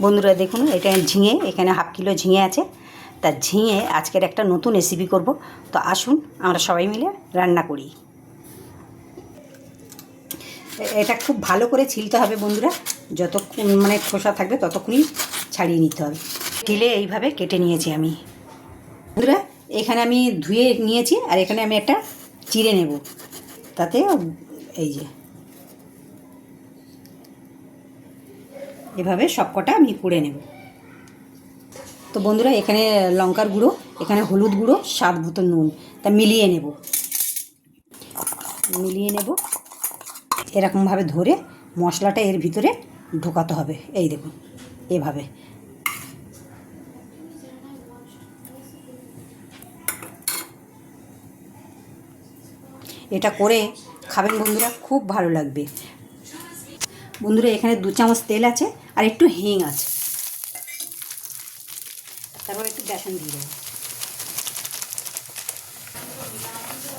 বন্ধুরা দেখুন, এটা ঝিঙে, এখানে হাফ কিলো ঝিঙে আছে। তা ঝিঙে আজকের একটা নতুন রেসিপি করব। তো আসুন আমরা সবাই মিলে রান্না করি। এটা খুব ভালো করে ছিলতে হবে বন্ধুরা, যতক্ষণ মানে খোসা থাকবে ততক্ষণই ছাড়িয়ে নিতে হবে। ঢিলে এইভাবে কেটে নিয়েছি আমি বন্ধুরা। এখানে আমি ধুয়ে নিয়েছি, আর এখানে আমি একটা চিড়ে নেব। তাতে এই যে এভাবে সবকটা আমি কুড়ে নেব। তো বন্ধুরা, এখানে লঙ্কার গুঁড়ো, এখানে হলুদ গুঁড়ো, স্বাদ মতো নুন, তা মিলিয়ে নেব। এরকমভাবে ধরে মশলাটা এর ভিতরে ঢোকাতে হবে। এই দেখুন, এভাবে। এটা করে খাবেন বন্ধুরা, খুব ভালো লাগবে। বন্ধুরা, এখানে 2 চামচ তেল আছে, আর একটু হিং আছে। তারপর একটু বেসন দিয়ে দেবো।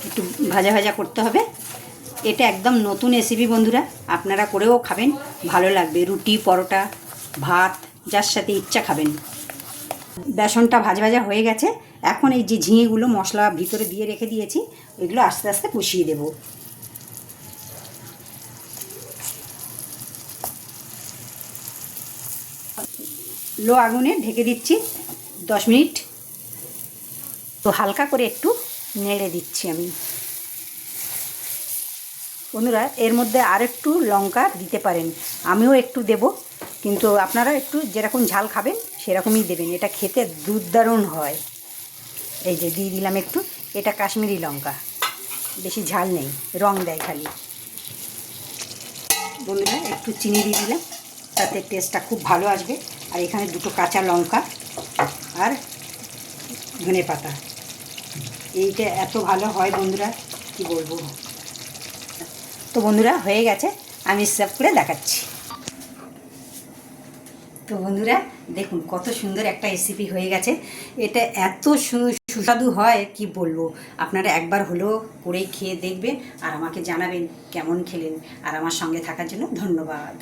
একটু ভাজা ভাজা করতে হবে। এটা একদম নতুন রেসিপি বন্ধুরা, আপনারা করেও খাবেন, ভালো লাগবে। রুটি, পরোটা, ভাত, যার সাথে ইচ্ছা খাবেন। বেসনটা ভাজা ভাজা হয়ে গেছে। এখন এই যে ঝিঙেগুলো মশলা ভিতরে দিয়ে রেখে দিয়েছি, ওইগুলো আস্তে আস্তে কষিয়ে দেব। লো আগুনে ঢেকে দিচ্ছি 10 মিনিট। তো হালকা করে একটু নেড়ে দিচ্ছি আমি বন্ধুরা। এর মধ্যে আর একটু লঙ্কা দিতে পারেন, আমিও একটু দেব, কিন্তু আপনারা একটু যেরকম ঝাল খাবেন সেরকমই দেবেন। এটা খেতে দুর্দারুণ হয়। এই যে দিয়ে দিলাম একটু, এটা কাশ্মীরি লঙ্কা, বেশি ঝাল নেই, রং দেয় খালি। বন্ধুরা, একটু চিনি দিয়ে দিলাম, তাতে টেস্টটা খুব ভালো আসবে। আর এখানে 2টো কাঁচা লঙ্কা আর ধনে পাতা, এইটা এত ভালো হয় বন্ধুরা, কি বলবো। তো বন্ধুরা, হয়ে গেছে, আমি সার্ভ করে দেখাচ্ছি। তো বন্ধুরা দেখুন, কত সুন্দর একটা রেসিপি হয়ে গেছে। এটা এত সুস্বাদু হয় কি বলবো। আপনারা একবার হলেও করে খেয়ে দেখবেন, আর আমাকে জানাবেন কেমন খেলেন। আর আমার সঙ্গে থাকার জন্য ধন্যবাদ।